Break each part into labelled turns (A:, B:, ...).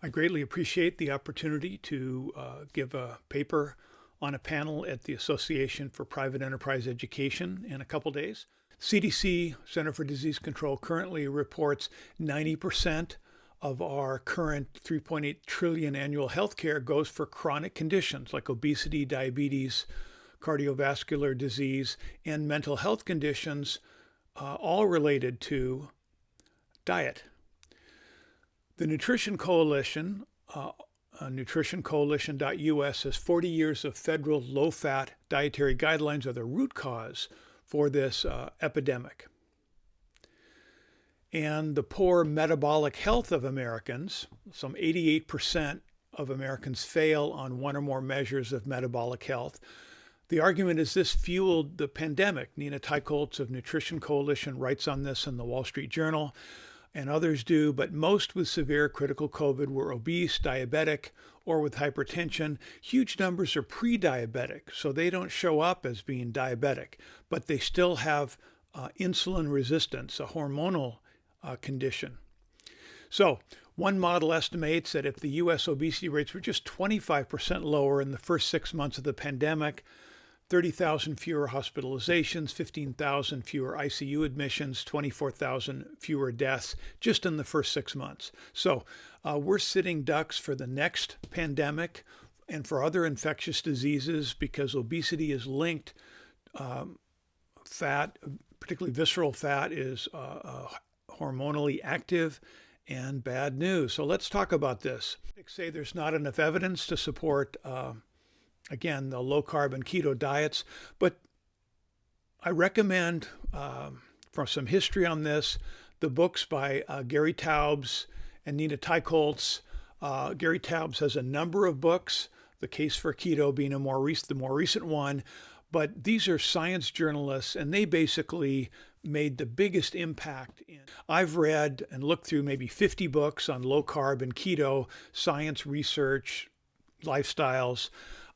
A: I greatly appreciate the opportunity to give a paper on a panel at the Association for Private Enterprise Education in a couple days. CDC, Center for Disease Control, currently reports 90% of our current 3.8 trillion annual healthcare goes for chronic conditions like obesity, diabetes, cardiovascular disease, and mental health conditions, all related to diet. The Nutrition Coalition, nutritioncoalition.us, has 40 years of federal low-fat dietary guidelines are the root cause for this epidemic. And the poor metabolic health of Americans, some 88% of Americans fail on one or more measures of metabolic health. The argument is this fueled the pandemic. Nina Teicholz of Nutrition Coalition writes on this in the Wall Street Journal, and others do, but most with severe critical COVID were obese, diabetic, or with hypertension. Huge numbers are pre-diabetic, so they don't show up as being diabetic, but they still have insulin resistance, a hormonal condition. So one model estimates that if the U.S. obesity rates were just 25% lower in the first 6 months of the pandemic, 30,000 fewer hospitalizations, 15,000 fewer ICU admissions, 24,000 fewer deaths just in the first 6 months. So we're sitting ducks for the next pandemic and for other infectious diseases because obesity is linked. Fat, particularly visceral fat, is hormonally active and bad news. So let's talk about this. Critics say there's not enough evidence to support again, the low carb and keto diets, but I recommend, for some history on this, the books by Gary Taubes and Nina Teicholz. Gary Taubes has a number of books, The Case for Keto being the more recent one, but these are science journalists, and they basically made the biggest impact. I've read and looked through maybe 50 books on low carb and keto, science research, lifestyles.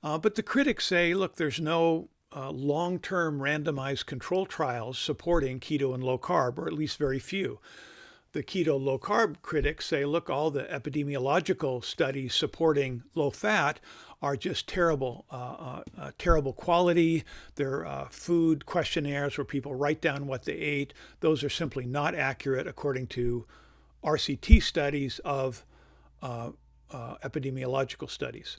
A: But the critics say, look, there's no long-term randomized control trials supporting keto and low carb, or at least very few. The keto low carb critics say, look, all the epidemiological studies supporting low fat are just terrible, terrible quality. They're food questionnaires where people write down what they ate. Those are simply not accurate according to RCT studies of epidemiological studies.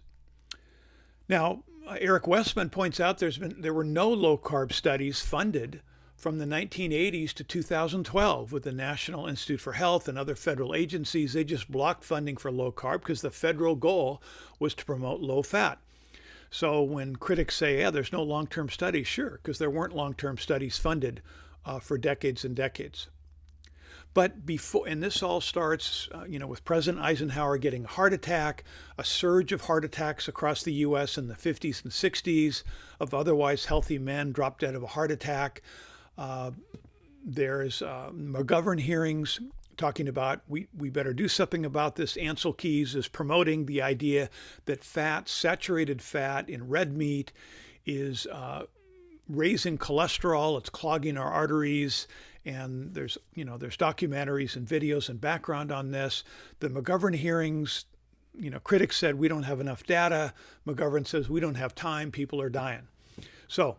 A: Now, Eric Westman points out there were no low-carb studies funded from the 1980s to 2012 with the National Institute for Health and other federal agencies. They just blocked funding for low carb because the federal goal was to promote low fat. So when critics say, yeah, there's no long-term studies, sure, because there weren't long-term studies funded for decades and decades. But before, and this all starts, with President Eisenhower getting a heart attack, a surge of heart attacks across the U.S. in the 50s and 60s of otherwise healthy men dropped dead of a heart attack. There's McGovern hearings talking about we better do something about this. Ansel Keys is promoting the idea that saturated fat in red meat is raising cholesterol. It's clogging our arteries. And there's documentaries and videos and background on this. The McGovern hearings, critics said we don't have enough data. McGovern says we don't have time. People are dying. So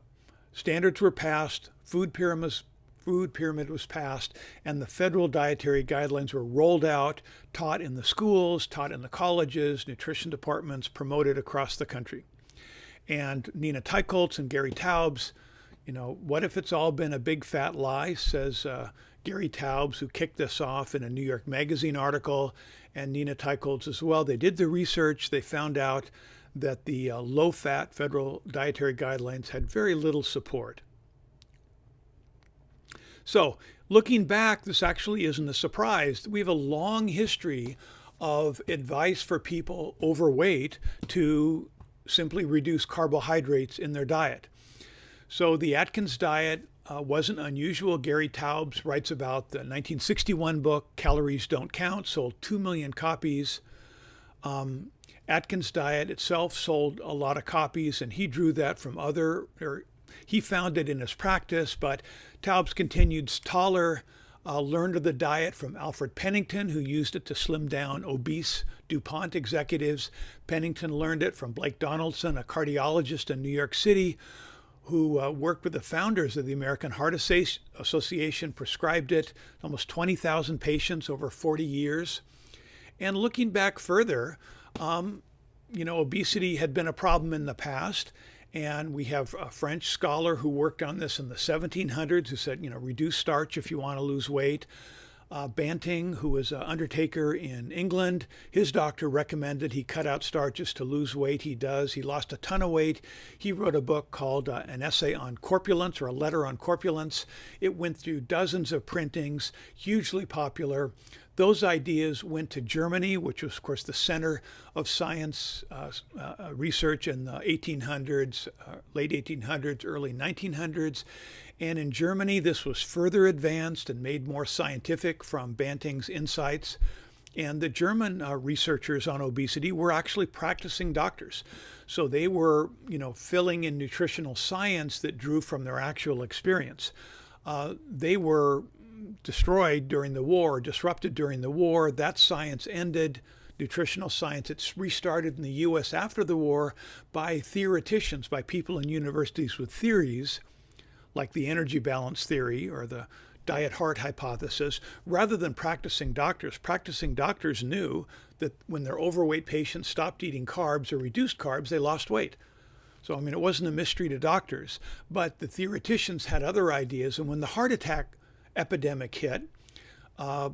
A: standards were passed. Food pyramid was passed, and the federal dietary guidelines were rolled out, taught in the schools, taught in the colleges, nutrition departments, promoted across the country. And Nina Teicholz and Gary Taubes, what if it's all been a big fat lie, says Gary Taubes, who kicked this off in a New York Magazine article, and Nina Teicholz as well. They did the research. They found out that the low-fat federal dietary guidelines had very little support. So looking back, this actually isn't a surprise. We have a long history of advice for people overweight to simply reduce carbohydrates in their diet. So the Atkins diet wasn't unusual. Gary Taubes writes about the 1961 book, Calories Don't Count, sold 2 million copies. Atkins diet itself sold a lot of copies, and he drew that from he found it in his practice, but Taubes continued. Thaler learned of the diet from Alfred Pennington, who used it to slim down obese DuPont executives. Pennington learned it from Blake Donaldson, a cardiologist in New York City, who worked with the founders of the American Heart Association, prescribed it to almost 20,000 patients over 40 years. And looking back further, obesity had been a problem in the past. And we have a French scholar who worked on this in the 1700s who said, reduce starch if you want to lose weight. Banting, who was an undertaker in England, his doctor recommended he cut out starches to lose weight. He does. He lost a ton of weight. He wrote a book called An Essay on Corpulence, or a Letter on Corpulence. It went through dozens of printings, hugely popular. Those ideas went to Germany, which was, of course, the center of science research in the 1800s, late 1800s, early 1900s. And in Germany, this was further advanced and made more scientific from Banting's insights. And the German researchers on obesity were actually practicing doctors. So they were, filling in nutritional science that drew from their actual experience. They were destroyed during the war, disrupted during the war. That science ended. Nutritional science, it's restarted in the U.S. after the war by theoreticians, by people in universities with theories like the energy balance theory or the diet-heart hypothesis, rather than practicing doctors. Practicing doctors knew that when their overweight patients stopped eating carbs or reduced carbs, they lost weight. So, it wasn't a mystery to doctors, but the theoreticians had other ideas. And when the heart attack epidemic hit, a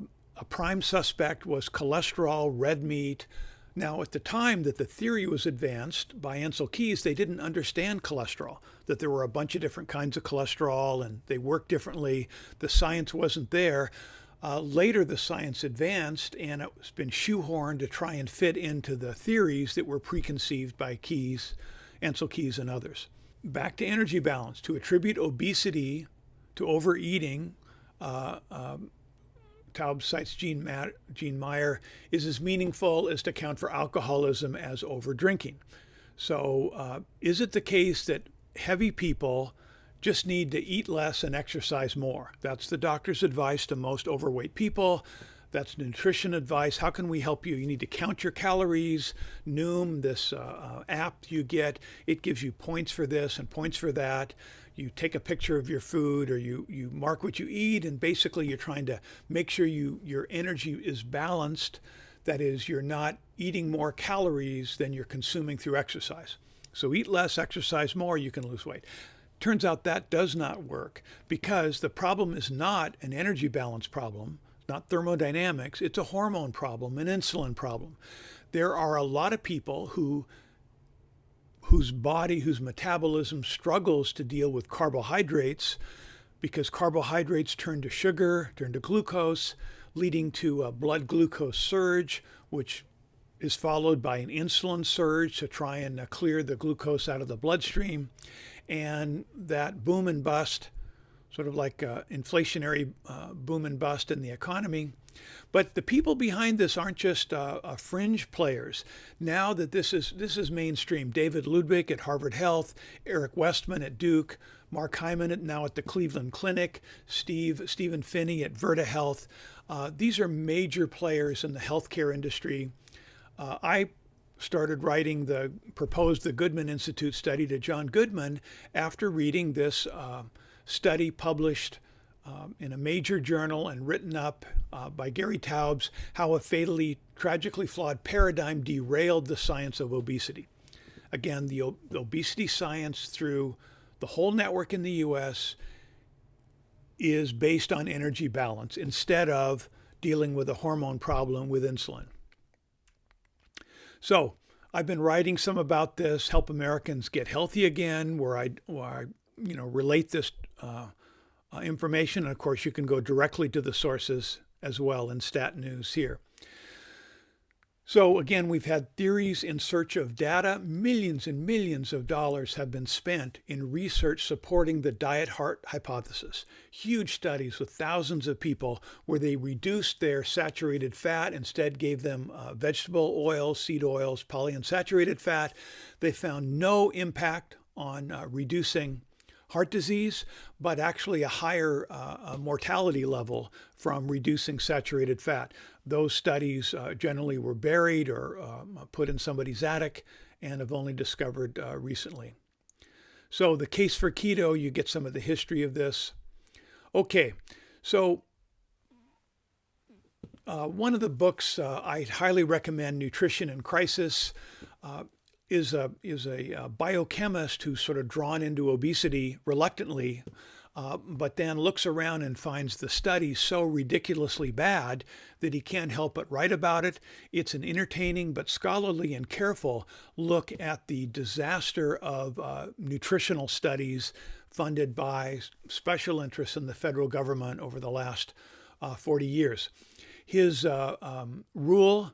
A: prime suspect was cholesterol, red meat. Now, at the time that the theory was advanced by Ancel Keys, they didn't understand cholesterol, that there were a bunch of different kinds of cholesterol and they worked differently. The science wasn't there. Later, the science advanced and it's been shoehorned to try and fit into the theories that were preconceived by Keys, Ancel Keys, and others. Back to energy balance. To attribute obesity to overeating, Taub cites Gene Meyer, is as meaningful as to count for alcoholism as over drinking. So is it the case that heavy people just need to eat less and exercise more? That's the doctor's advice to most overweight people. That's nutrition advice. How can we help you? You need to count your calories. Noom, this app you get, it gives you points for this and points for that. You take a picture of your food, or you mark what you eat, and basically you're trying to make sure your energy is balanced. That is, you're not eating more calories than you're consuming through exercise. So eat less, exercise more, you can lose weight. Turns out that does not work, because the problem is not an energy balance problem, not thermodynamics. It's a hormone problem, an insulin problem. There are a lot of people whose metabolism struggles to deal with carbohydrates, because carbohydrates turn to sugar, turn to glucose, leading to a blood glucose surge, which is followed by an insulin surge to try and clear the glucose out of the bloodstream. And that boom and bust, sort of like inflationary boom and bust in the economy. But the people behind this aren't just fringe players. Now that this is mainstream, David Ludwig at Harvard Health, Eric Westman at Duke, Mark Hyman now at the Cleveland Clinic, Stephen Finney at Virta Health. These are major players in the healthcare industry. I started writing proposed the Goodman Institute study to John Goodman after reading this study published in a major journal and written up by Gary Taubes, how a fatally, tragically flawed paradigm derailed the science of obesity. Again, the obesity science through the whole network in the U.S. is based on energy balance instead of dealing with a hormone problem with insulin. So I've been writing some about this, Help Americans Get Healthy Again, where I relate this information. And of course, you can go directly to the sources as well in Stat News here. So again, we've had theories in search of data. Millions and millions of dollars have been spent in research supporting the diet-heart hypothesis. Huge studies with thousands of people where they reduced their saturated fat, instead gave them vegetable oils, seed oils, polyunsaturated fat. They found no impact on reducing heart disease, but actually a higher mortality level from reducing saturated fat. Those studies generally were buried or put in somebody's attic and have only discovered recently. So the case for keto, you get some of the history of this. Okay, so one of the books I highly recommend, Nutrition in Crisis, is a biochemist who's sort of drawn into obesity reluctantly, but then looks around and finds the studies so ridiculously bad that he can't help but write about it. It's an entertaining but scholarly and careful look at the disaster of nutritional studies funded by special interests in the federal government over the last 40 years. His rule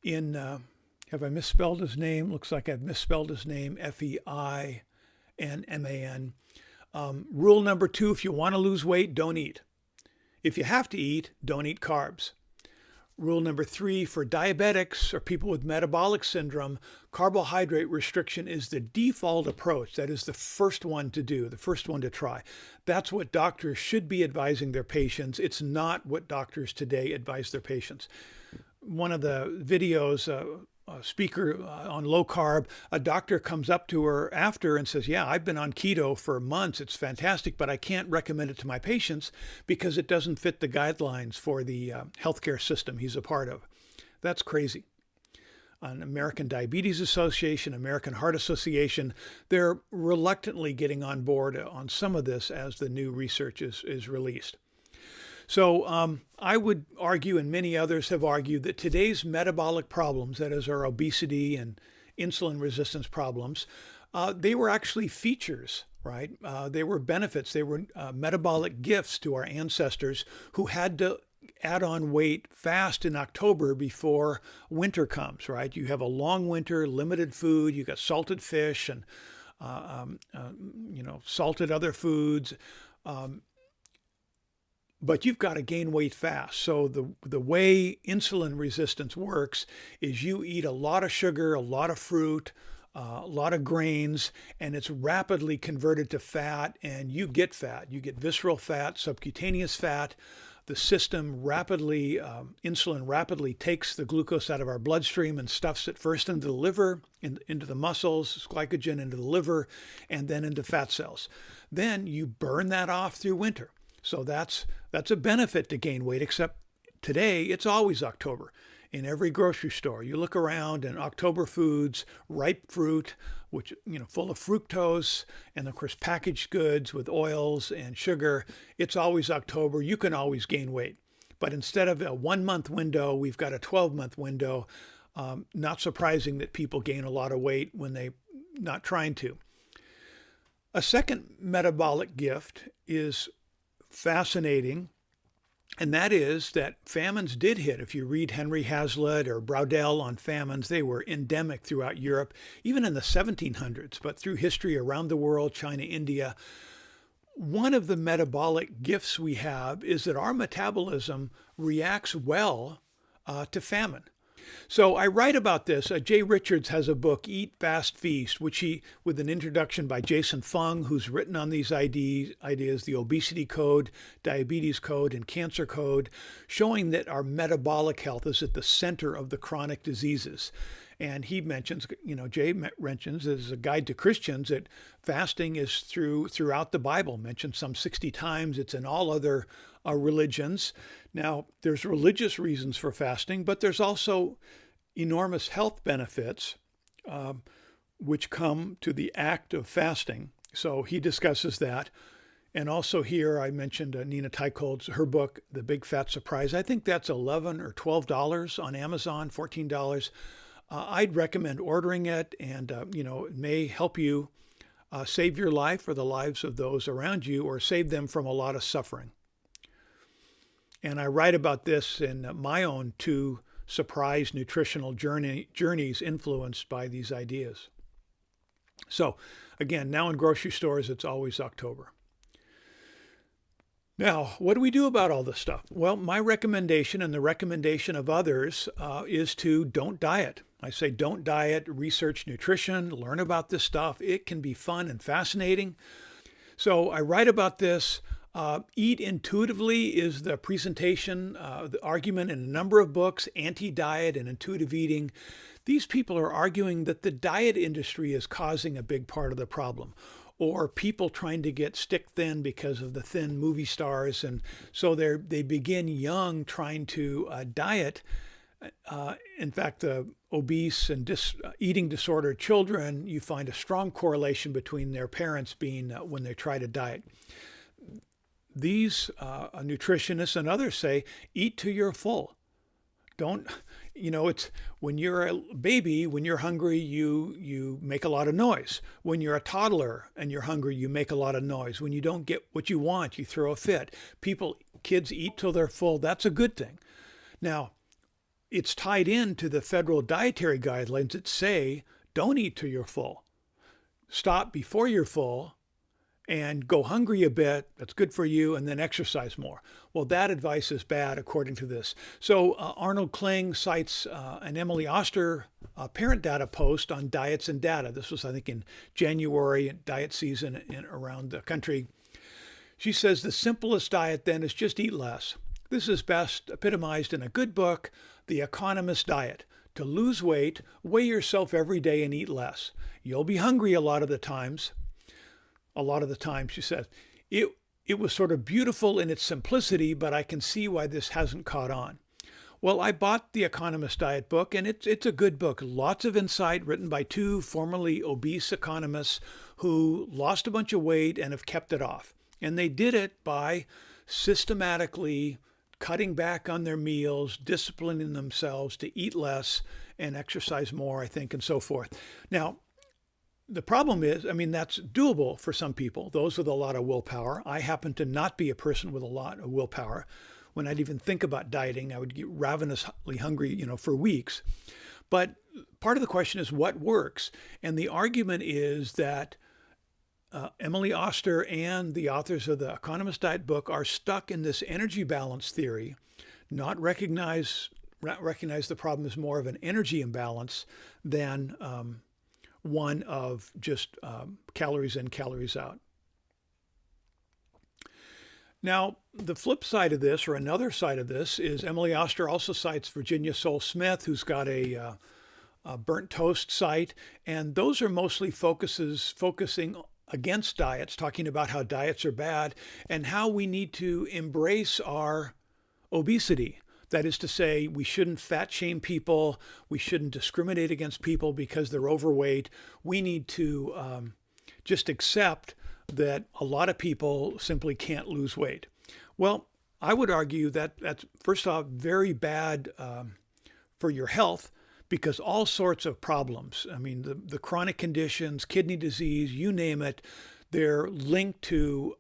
A: in, have I misspelled his name? Looks like I've misspelled his name, Feinman. Rule number 2, if you want to lose weight, don't eat. If you have to eat, don't eat carbs. Rule number 3, for diabetics or people with metabolic syndrome, carbohydrate restriction is the default approach. That is the first one to do, the first one to try. That's what doctors should be advising their patients. It's not what doctors today advise their patients. One of the videos, a speaker on low carb, a doctor comes up to her after and says, yeah, I've been on keto for months. It's fantastic, but I can't recommend it to my patients because it doesn't fit the guidelines for the healthcare system he's a part of. That's crazy. An American Diabetes Association, American Heart Association, they're reluctantly getting on board on some of this as the new research is released. So I would argue, and many others have argued, that today's metabolic problems, that is our obesity and insulin resistance problems, they were actually features, right? They were benefits. They were metabolic gifts to our ancestors who had to add on weight fast in October before winter comes, right? You have a long winter, limited food, you got salted fish and, salted other foods. But you've got to gain weight fast. So the way insulin resistance works is you eat a lot of sugar, a lot of fruit, a lot of grains, and it's rapidly converted to fat, and you get fat. You get visceral fat, subcutaneous fat. The system insulin rapidly takes the glucose out of our bloodstream and stuffs it first into the liver, into the muscles, glycogen into the liver, and then into fat cells. Then you burn that off through winter. So that's a benefit to gain weight, except today it's always October. In every grocery store, you look around and October foods, ripe fruit, which, full of fructose, and of course packaged goods with oils and sugar, it's always October. You can always gain weight. But instead of a 1-month window, we've got a 12-month window. Not surprising that people gain a lot of weight when they're not trying to. A second metabolic gift is fascinating, and that is that famines did hit. If you read Henry Hazlitt or Braudel on famines, they were endemic throughout Europe, even in the 1700s, but through history around the world, China, India. One of the metabolic gifts we have is that our metabolism reacts well to famine. So I write about this. Jay Richards has a book, Eat, Fast, Feast, with an introduction by Jason Fung, who's written on these ideas, the obesity code, diabetes code, and cancer code, showing that our metabolic health is at the center of the chronic diseases. And he mentions, Jay mentions as a guide to Christians that fasting is throughout the Bible, mentioned some 60 times. It's in all other religions. Now, there's religious reasons for fasting, but there's also enormous health benefits which come to the act of fasting. So he discusses that. And also here, I mentioned Nina Teicholz's, her book, The Big Fat Surprise. I think that's $11 or $12 on Amazon, $14. I'd recommend ordering it, and it may help you save your life or the lives of those around you, or save them from a lot of suffering. And I write about this in my own 2 surprise nutritional journeys influenced by these ideas. So again, now in grocery stores, it's always October. Now, what do we do about all this stuff? Well, my recommendation and the recommendation of others is to don't diet. I say don't diet, research nutrition, learn about this stuff. It can be fun and fascinating. So I write about this. Eat intuitively is the presentation, the argument in a number of books, anti-diet and intuitive eating. These people are arguing that the diet industry is causing a big part of the problem, or people trying to get stick thin because of the thin movie stars. And so they begin young trying to diet. In fact, the obese and eating disordered children, you find a strong correlation between their parents being when they try to diet. These nutritionists and others say, eat till you're full. Don't, it's when you're a baby, when you're hungry, you make a lot of noise. When you're a toddler and you're hungry, you make a lot of noise. When you don't get what you want, you throw a fit. Kids eat till they're full. That's a good thing. Now, it's tied into the federal dietary guidelines that say, don't eat till you're full. Stop before you're full and go hungry a bit. That's good for you, and then exercise more. Well, that advice is bad according to this. So Arnold Kling cites an Emily Oster parent data post on diets and data. This was, I think, in January, diet season around the country. She says the simplest diet then is just eat less. This is best epitomized in a good book, The Economist Diet. To lose weight, weigh yourself every day and eat less. You'll be hungry a lot of the times. She says. It was sort of beautiful in its simplicity, but I can see why this hasn't caught on. Well, I bought the Economist Diet book, and it's a good book. Lots of insight written by two formerly obese economists who lost a bunch of weight and have kept it off. And they did it by systematically cutting back on their meals, disciplining themselves to eat less and exercise more, I think, and so forth. Now, the problem is, that's doable for some people, those with a lot of willpower. I happen to not be a person with a lot of willpower. When I'd even think about dieting, I would get ravenously hungry, for weeks. But part of the question is what works? And the argument is that Emily Oster and the authors of the Economist Diet book are stuck in this energy balance theory, not recognize the problem as more of an energy imbalance than one of just calories in, calories out. Now, the flip side of this, or another side of this, is Emily Oster also cites Virginia Soule-Smith, who's got a burnt toast site, and those are mostly focusing against diets, talking about how diets are bad and how we need to embrace our obesity. That is to say, we shouldn't fat shame people. We shouldn't discriminate against people because they're overweight. We need to just accept that a lot of people simply can't lose weight. Well, I would argue that that's, first off, very bad for your health, because all sorts of problems, the chronic conditions, kidney disease, you name it, they're linked to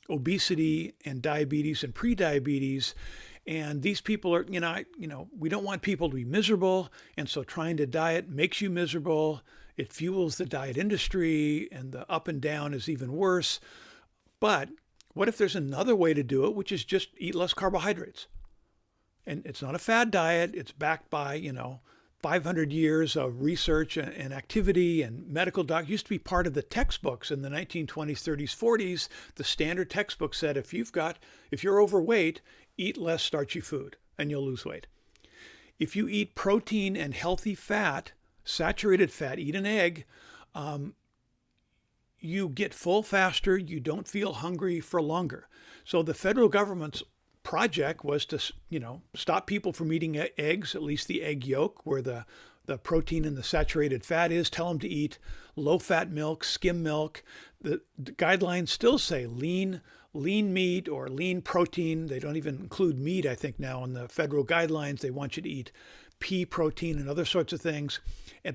A: obesity and diabetes and prediabetes. And these people are, we don't want people to be miserable. And so trying to diet makes you miserable. It fuels the diet industry, and the up and down is even worse. But what if there's another way to do it, which is just eat less carbohydrates? And it's not a fad diet. It's backed by, 500 years of research and activity, and medical doctors used to be part of the textbooks in the 1920s, 30s, 40s. The standard textbook said if you're overweight, eat less starchy food and you'll lose weight. If you eat protein and healthy fat, saturated fat, eat an egg, you get full faster, you don't feel hungry for longer. So the federal government's project was to, stop people from eating eggs, at least the egg yolk, where the protein and the saturated fat is. Tell them to eat low-fat milk, skim milk. The guidelines still say lean meat or lean protein. They don't even include meat, I think, now in the federal guidelines. They want you to eat pea protein and other sorts of things,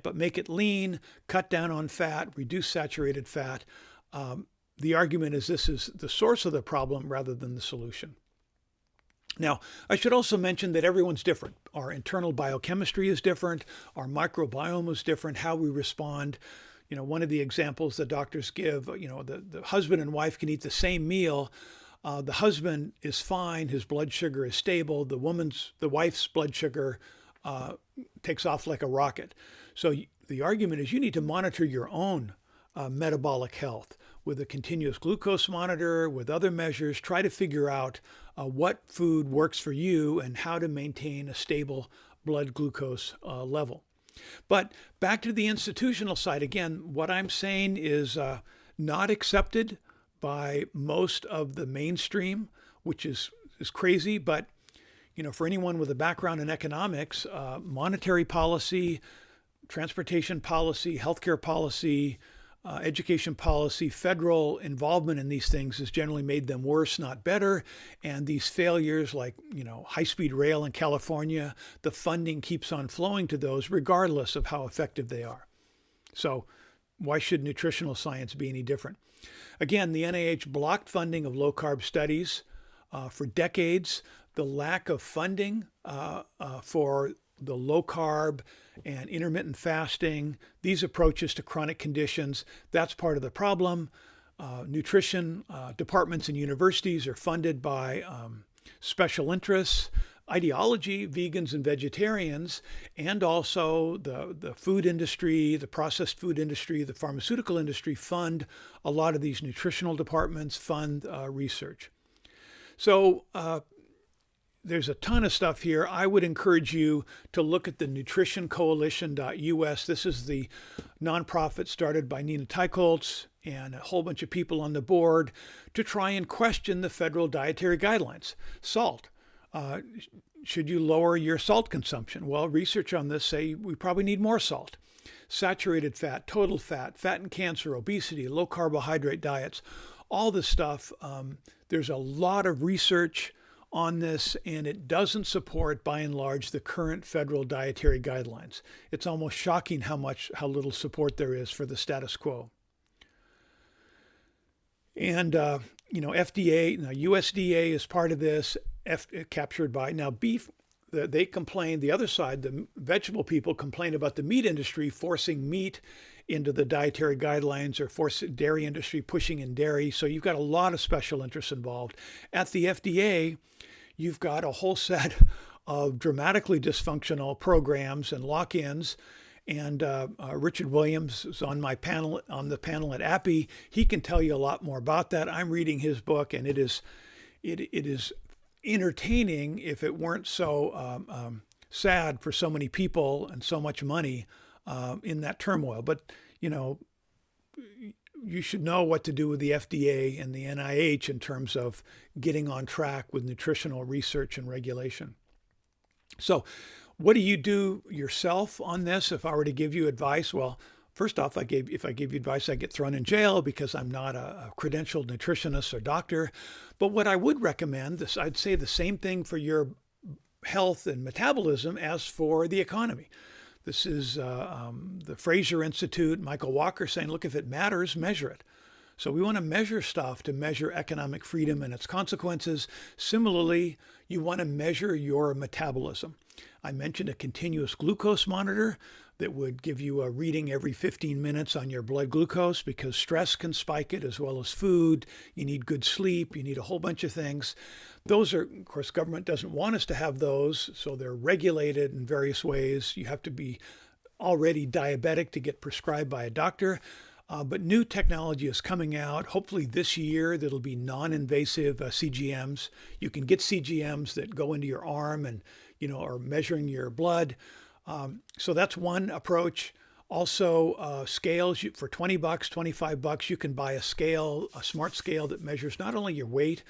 A: but make it lean, cut down on fat, reduce saturated fat. The argument is this is the source of the problem rather than the solution. Now, I should also mention that everyone's different. Our internal biochemistry is different. Our microbiome is different, how we respond. One of the examples that doctors give, the husband and wife can eat the same meal. The husband is fine. His blood sugar is stable. The wife's blood sugar takes off like a rocket. So the argument is you need to monitor your own metabolic health. with a continuous glucose monitor, with other measures. Try to figure out what food works for you and how to maintain a stable blood glucose level. But back to the institutional side, again, what I'm saying is not accepted by most of the mainstream, which is crazy. But, for anyone with a background in economics, monetary policy, transportation policy, healthcare policy, education policy, federal involvement in these things has generally made them worse, not better. And these failures like, high-speed rail in California, the funding keeps on flowing to those regardless of how effective they are. So why should nutritional science be any different? Again, the NIH blocked funding of low-carb studies for decades. The lack of funding for the low-carb and intermittent fasting, these approaches to chronic conditions, that's part of the problem. Nutrition departments in universities are funded by special interests, ideology, vegans and vegetarians, and also the food industry, the processed food industry, the pharmaceutical industry fund a lot of these nutritional departments, fund research. So there's a ton of stuff here. I would encourage you to look at the nutritioncoalition.us. This is the nonprofit started by Nina Teicholz and a whole bunch of people on the board to try and question the federal dietary guidelines. Salt. Should you lower your salt consumption? Well, research on this say we probably need more salt. Saturated fat, total fat, fat and cancer, obesity, low carbohydrate diets, all this stuff. There's a lot of research on this, and it doesn't support, by and large, the current federal dietary guidelines. It's almost shocking how little support there is for the status quo. And FDA, now USDA is part of this, captured by now beef. They complain. The other side, the vegetable people, complain about the meat industry forcing meat into the dietary guidelines, or dairy industry pushing in dairy. So you've got a lot of special interests involved. At the FDA, you've got a whole set of dramatically dysfunctional programs and lock-ins. And Richard Williams is on the panel at API. He can tell you a lot more about that. I'm reading his book, and it is entertaining if it weren't so sad for so many people and so much money in that turmoil. But, you should know what to do with the FDA and the NIH in terms of getting on track with nutritional research and regulation. So what do you do yourself on this? If I were to give you advice, well, first off, if I give you advice, I get thrown in jail because I'm not a credentialed nutritionist or doctor. But what I would recommend, I'd say the same thing for your health and metabolism as for the economy. This is the Fraser Institute, Michael Walker saying, look, if it matters, measure it. So we want to measure stuff to measure economic freedom and its consequences. Similarly, you want to measure your metabolism. I mentioned a continuous glucose monitor that would give you a reading every 15 minutes on your blood glucose, because stress can spike it as well as food. You need good sleep. You need a whole bunch of things. Those are, of course, government doesn't want us to have those, so they're regulated in various ways. You have to be already diabetic to get prescribed by a doctor. But new technology is coming out, hopefully this year, that'll be non-invasive CGMs. You can get CGMs that go into your arm and, are measuring your blood. So that's one approach. Also, scales for $20, $25, you can buy a scale, a smart scale that measures not only your weight,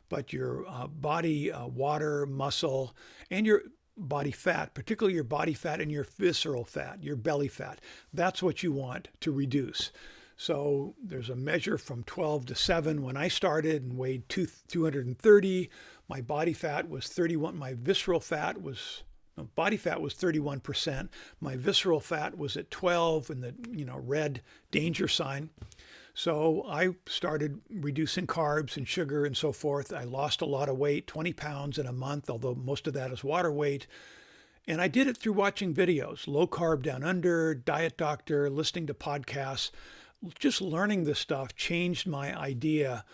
A: but your body water, muscle, and your body fat, particularly your body fat and your visceral fat, your belly fat. That's what you want to reduce. So there's a measure from 12 to 7. When I started and weighed 230, my body fat was 31. My visceral fat was, body fat was 31%. My visceral fat was at 12 in the red danger sign. So I started reducing carbs and sugar and so forth. I lost a lot of weight, 20 pounds in a month, although most of that is water weight. And I did it through watching videos, Low Carb Down Under, Diet Doctor, listening to podcasts. Just learning this stuff changed my idea.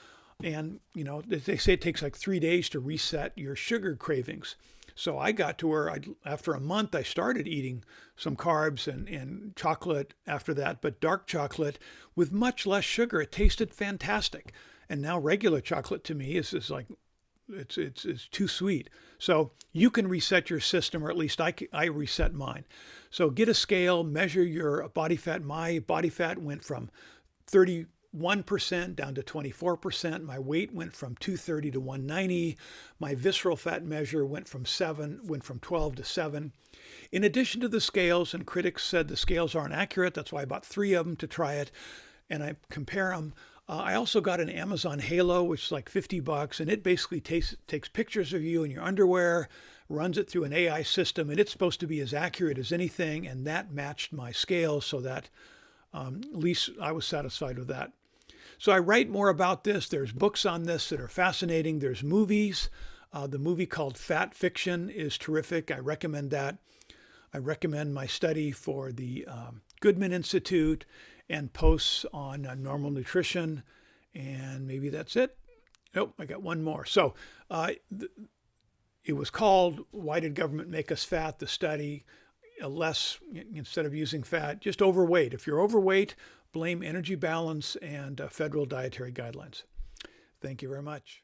A: And, they say it takes like 3 days to reset your sugar cravings. So I got to where after a month, I started eating some carbs and chocolate after that, but dark chocolate with much less sugar. It tasted fantastic. And now regular chocolate to me is like, it's too sweet. So you can reset your system, or at least I reset mine. So get a scale, measure your body fat. My body fat went from 31% down to 24%. My weight went from 230 to 190. My visceral fat measure went from 12 to 7. In addition to the scales, and critics said the scales aren't accurate, that's why I bought 3 of them to try it, and I compare them. I also got an Amazon Halo, which is like $50, and it basically takes pictures of you in your underwear, runs it through an AI system, and it's supposed to be as accurate as anything, and that matched my scales, so that at least I was satisfied with that. So I write more about this. There's books on this that are fascinating. There's movies. The movie called Fat Fiction is terrific. I recommend that. I recommend my study for the Goodman Institute and posts on normal nutrition. And maybe that's it. Nope, I got one more. So it was called Why Did Government Make Us Fat? The study. Less, instead of using fat, just overweight. If you're overweight, blame energy balance and federal dietary guidelines. Thank you very much.